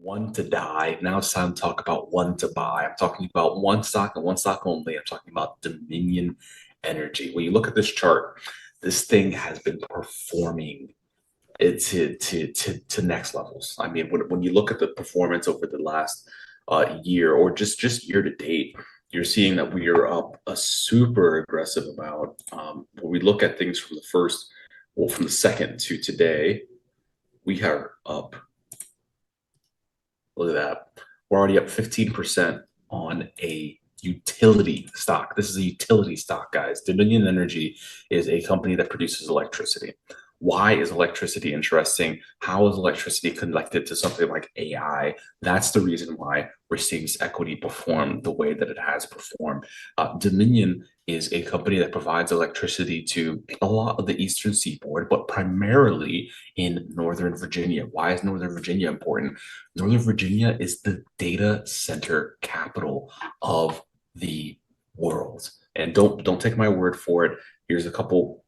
one to die. Now it's time to talk about one to buy. I'm talking about one stock and one stock only. I'm talking about Dominion Energy. When you look at this chart, this thing has been performing it to next levels. I mean, when you look at the performance over the last year or just year to date, you're seeing that we are up a super aggressive amount. When we look at things from from the second to today, we are up. Look at that. We're already up 15% on a utility stock. This is a utility stock, guys. Dominion Energy is a company that produces electricity. Why is electricity interesting? How is electricity connected to something like AI? That's the reason why we're seeing this equity perform the way that it has performed. Dominion is a company that provides electricity to a lot of the Eastern Seaboard, but primarily in Northern Virginia. Why is Northern Virginia important? Northern Virginia is the data center capital of the world. And don't take my word for it. Here's a couple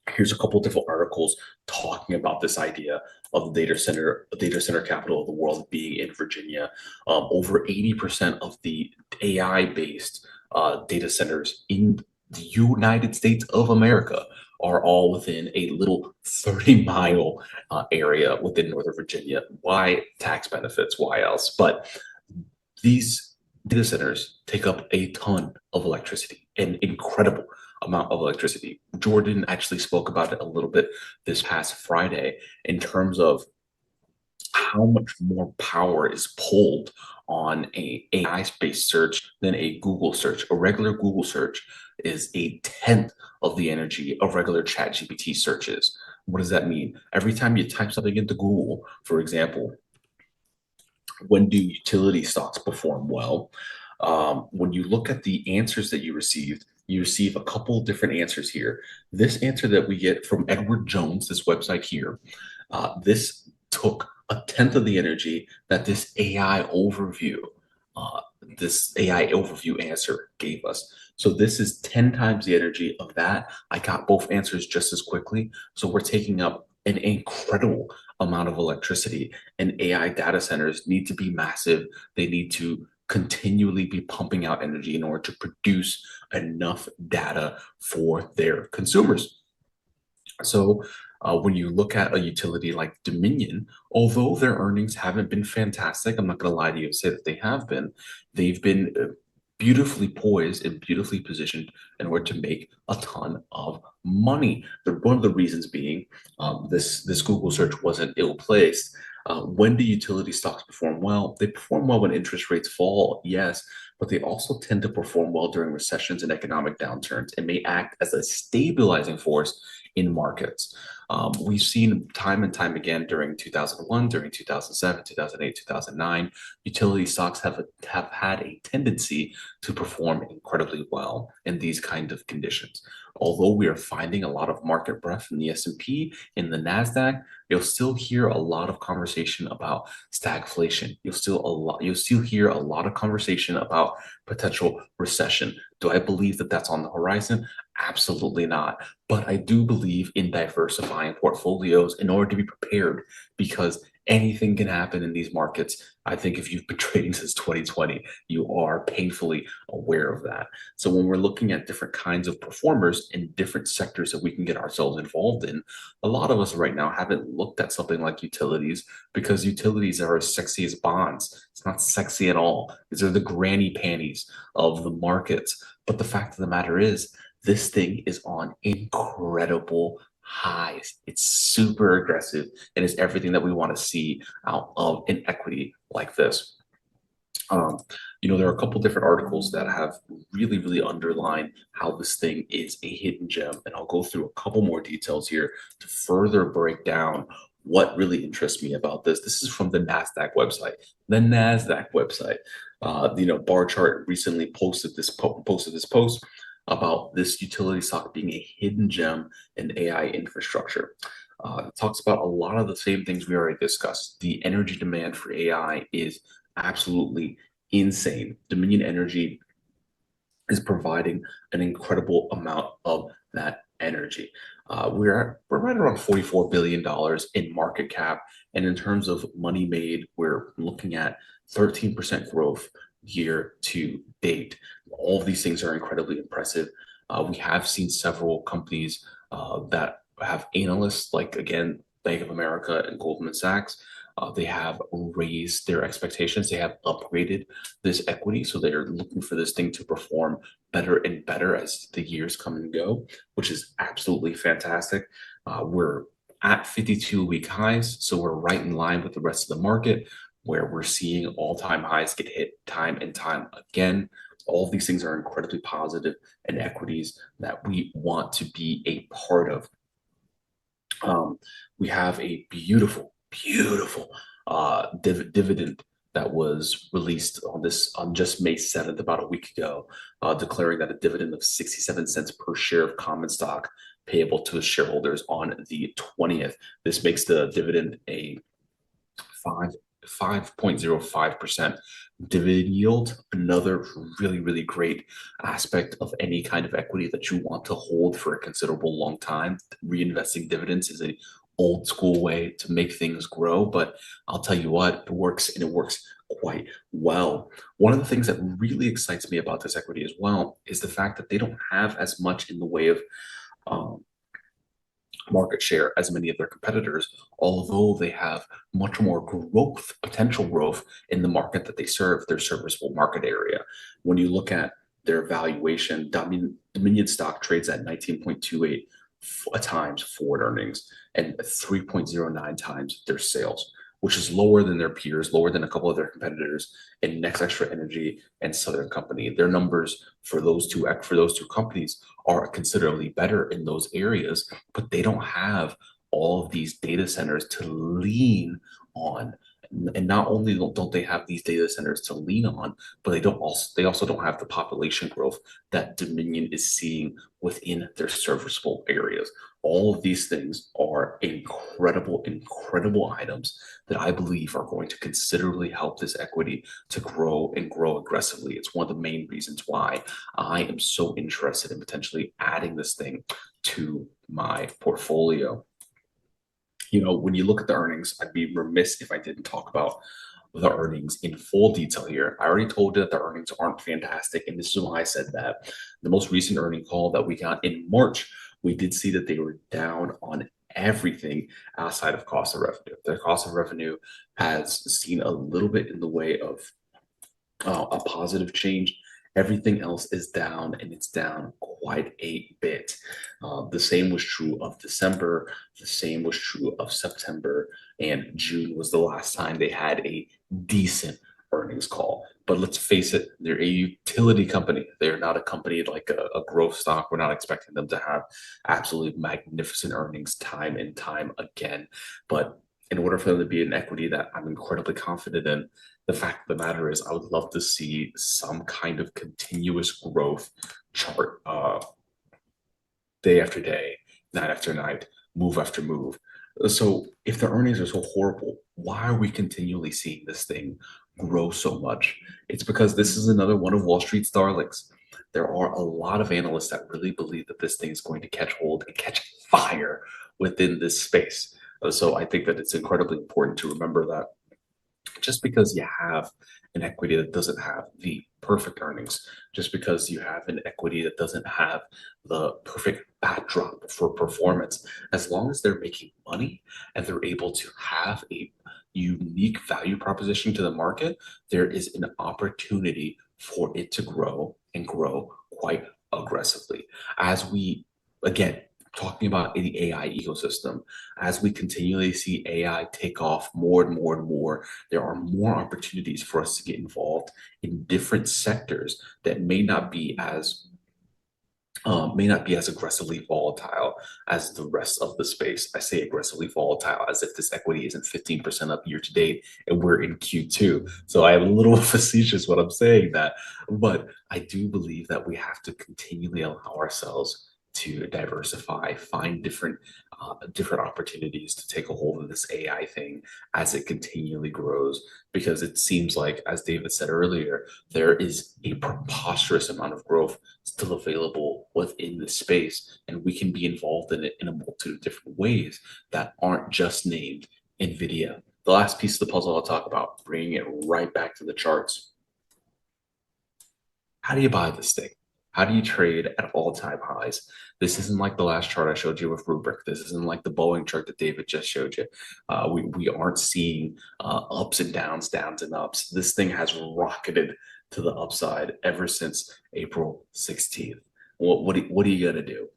different articles talking about this idea of the data center capital of the world being in Virginia. Over 80% of the AI based data centers in the United States of America are all within a little 30-mile area within Northern Virginia. Why? Tax benefits, why else? But these data centers take up a ton of electricity, an incredible amount of electricity. Jordan actually spoke about it a little bit this past Friday in terms of how much more power is pulled on a AI-based search than a Google search. A regular Google search is a tenth of the energy of regular ChatGPT searches. What does that mean? Every time you type something into Google, for example, when do utility stocks perform well? When you look at the answers that you receive a couple different answers here. This answer that we get from Edward Jones, this website here, this took a tenth of the energy that uh, this AI overview answer gave us. So this is 10 times the energy of that. I got both answers just as quickly. So we're taking up an incredible amount of electricity, and AI data centers need to be massive. They need to continually be pumping out energy in order to produce enough data for their consumers. So, when you look at a utility like Dominion, although their earnings haven't been fantastic, I'm not going to lie to you and say that they have been, they've been beautifully poised and beautifully positioned in order to make a ton of money. One of the reasons being this Google search wasn't ill placed. When do utility stocks perform well? They perform well when interest rates fall, yes, but they also tend to perform well during recessions and economic downturns and may act as a stabilizing force in markets. We've seen time and time again during 2001, during 2007, 2008, 2009, utility stocks have had a tendency to perform incredibly well in these kind of conditions. Although we are finding a lot of market breadth in the S&P, in the Nasdaq, you'll still hear a lot of conversation about stagflation. You'll still hear a lot of conversation about potential recession. Do I believe that that's on the horizon? Absolutely not. But I do believe in diversifying portfolios in order to be prepared because anything can happen in these markets. I think if you've been trading since 2020, you are painfully aware of that. So when we're looking at different kinds of performers in different sectors that we can get ourselves involved in, a lot of us right now haven't looked at something like utilities because utilities are as sexy as bonds. It's not sexy at all. These are the granny panties of the markets. But the fact of the matter is, this thing is on incredible highs. It's super aggressive and is everything that we want to see out of an equity like this. Um, there are a couple different articles that have really underlined how this thing is a hidden gem, and I'll go through a couple more details here to further break down what really interests me about this. This is from the NASDAQ website. The NASDAQ website, Bar Chart recently posted this post about this utility stock being a hidden gem in AI infrastructure. It talks about a lot of the same things we already discussed. The energy demand for AI is absolutely insane. Dominion Energy is providing an incredible amount of that energy. We're right around $44 billion in market cap, and in terms of money made, we're looking at 13% growth year to date. All of these things are incredibly impressive. We have seen several companies that have analysts, like again, Bank of America and Goldman Sachs. They have raised their expectations. They have upgraded this equity, so they're looking for this thing to perform better and better as the years come and go, which is absolutely fantastic. We're at 52-week highs, so we're right in line with the rest of the market, where we're seeing all-time highs get hit time and time again. All of these things are incredibly positive and equities that we want to be a part of. We have a beautiful dividend that was released on just May 7th, about a week ago, declaring that a dividend of 67 cents per share of common stock payable to its shareholders on the 20th. This makes the dividend a 5.05% dividend yield. Another really great aspect of any kind of equity that you want to hold for a considerable long time. Reinvesting dividends is a old school way to make things grow, but I'll tell you what, it works, and it works quite well. One of the things that really excites me about this equity as well is the fact that they don't have as much in the way of um, market share as many of their competitors, although they have much more growth, potential growth in the market that they serve, their serviceable market area. When you look at their valuation, Dominion stock trades at 19.28 times forward earnings and 3.09 times their sales, which is lower than their peers, lower than a couple of their competitors in Next Extra Energy and Southern Company. Their numbers for those two companies are considerably better in those areas, but they don't have all of these data centers to lean on. And not only don't they have these data centers to lean on, but they also don't have the population growth that Dominion is seeing within their serviceable areas. All of these things are incredible items that I believe are going to considerably help this equity to grow and grow aggressively. It's one of the main reasons why I am so interested in potentially adding this thing to my portfolio. When you look at the earnings, I'd be remiss if I didn't talk about the earnings in full detail here. I already told you that the earnings aren't fantastic, and this is why I said that. The most recent earning call that we got in March, we did see that they were down on everything outside of cost of revenue. Their cost of revenue has seen a little bit in the way of a positive change. Everything else is down, and it's down quite a bit. The same was true of December. The same was true of September, and June was the last time they had a decent earnings call. But let's face it, they're a utility company. They're not a company like a growth stock. We're not expecting them to have absolutely magnificent earnings time and time again. But in order for them to be an equity that I'm incredibly confident in, the fact of the matter is I would love to see some kind of continuous growth chart, day after day, night after night, move after move. So if the earnings are so horrible, why are we continually seeing this thing grow so much? It's because this is another one of Wall Street's darlings. There are a lot of analysts that really believe that this thing is going to catch hold and catch fire within this space. So I think that it's incredibly important to remember that just because you have an equity that doesn't have the perfect earnings, just because you have an equity that doesn't have the perfect backdrop for performance, as long as they're making money and they're able to have a unique value proposition to the market, there is an opportunity for it to grow and grow quite aggressively. As we, again, talking about the AI ecosystem, as we continually see AI take off more and more and more, there are more opportunities for us to get involved in different sectors that may not be as aggressively volatile as the rest of the space. I say aggressively volatile as if this equity isn't 15% up year to date and we're in Q2. So I am a little facetious when I'm saying that, but I do believe that we have to continually allow ourselves to diversify, find different opportunities to take a hold of this AI thing as it continually grows. Because it seems like, as David said earlier, there is a preposterous amount of growth still available within the space, and we can be involved in it in a multitude of different ways that aren't just named NVIDIA. The last piece of the puzzle I'll talk about, bringing it right back to the charts. How do you buy this thing? How do you trade at all-time highs? This isn't like the last chart I showed you with Rubrik. This isn't like the Boeing chart that David just showed you. We aren't seeing ups and downs, downs and ups. This thing has rocketed to the upside ever since April 16th. What are you going to do?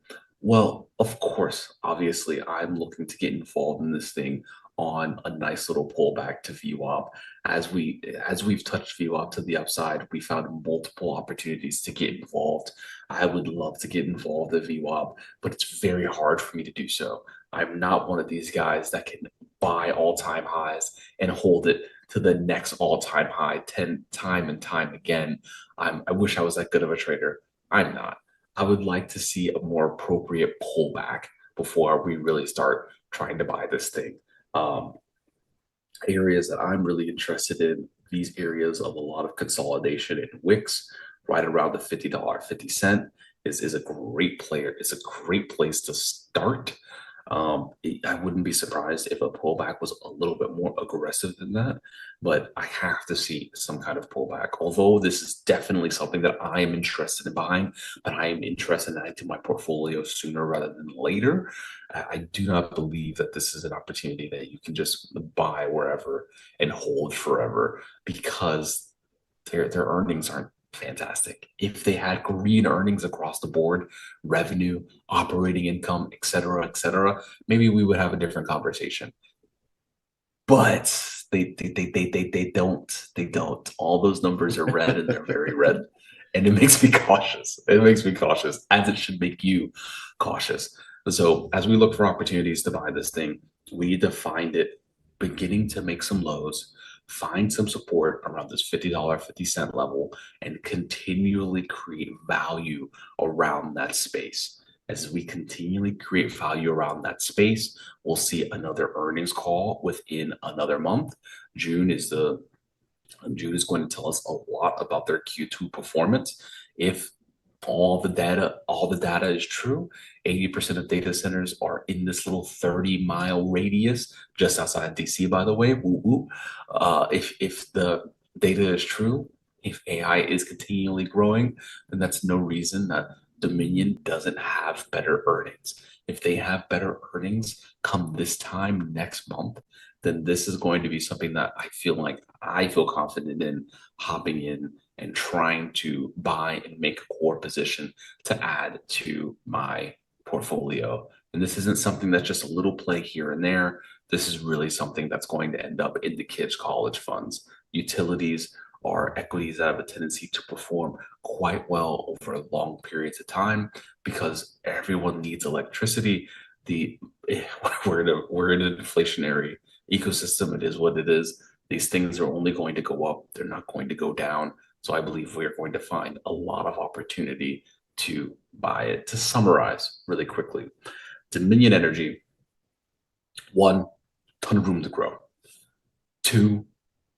Well, of course, obviously, I'm looking to get involved in this thing on a nice little pullback to VWAP. As we've touched VWAP to the upside, we found multiple opportunities to get involved. I would love to get involved at VWAP, but it's very hard for me to do so. I'm not one of these guys that can buy all-time highs and hold it to the next all-time high time and time again. I wish I was that good of a trader. I'm not. I would like to see a more appropriate pullback before we really start trying to buy this thing. Um, Areas that I'm really interested in, these areas of a lot of consolidation in Wix, right around the $50.50 is a great player. It's a great place to start. I wouldn't be surprised if a pullback was a little bit more aggressive than that, but I have to see some kind of pullback. Although this is definitely something that I am interested in buying, but I am interested in adding to my portfolio sooner rather than later. I do not believe that this is an opportunity that you can just buy wherever and hold forever, because their earnings aren't fantastic. If they had green earnings across the board, revenue, operating income, et cetera, maybe we would have a different conversation. But they don't. They don't. All those numbers are red, and they're very red. And it makes me cautious. It makes me cautious, as it should make you cautious. So as we look for opportunities to buy this thing, we need to find it beginning to make some lows, find some support around this $50.50 level, and continually create value around that space. As we continually create value around that space, we'll see another earnings call within another month. June is going to tell us a lot about their Q2 performance. If all the data is true, 80% of data centers are in this little 30-mile radius just outside DC, by the way. Woo woo. If the data is true, if AI is continually growing, then that's no reason that Dominion doesn't have better earnings. If they have better earnings come this time next month, then this is going to be something that I feel confident in hopping in and trying to buy and make a core position to add to my portfolio. And this isn't something that's just a little play here and there. This is really something that's going to end up in the kids' college funds. Utilities are equities that have a tendency to perform quite well over long periods of time because everyone needs electricity. The we're in an inflationary ecosystem. It is what it is. These things are only going to go up. They're not going to go down. So I believe we are going to find a lot of opportunity to buy it. To summarize really quickly, Dominion Energy, one, ton of room to grow. Two,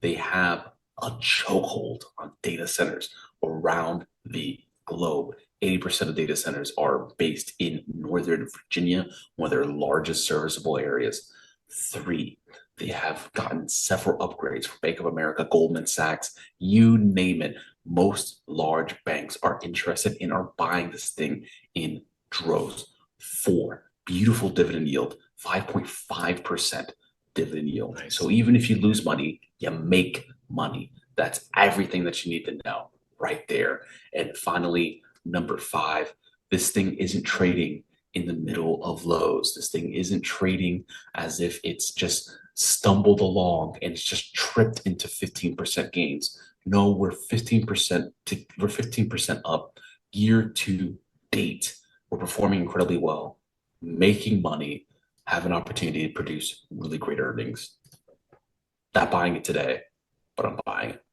they have a chokehold on data centers around the globe. 80% of data centers are based in Northern Virginia, one of their largest serviceable areas. Three, they have gotten several upgrades from Bank of America, Goldman Sachs, you name it. Most large banks are interested in or buying this thing in droves. Four, beautiful dividend yield, 5.5% dividend yield. Nice. So even if you lose money, you make money. That's everything that you need to know right there. And finally, number five, this thing isn't trading in the middle of lows. This thing isn't trading as if it's just stumbled along and it's just tripped into 15% gains. No, we're 15% up year to date. We're performing incredibly well, making money, have an opportunity to produce really great earnings. Not buying it today, but I'm buying it.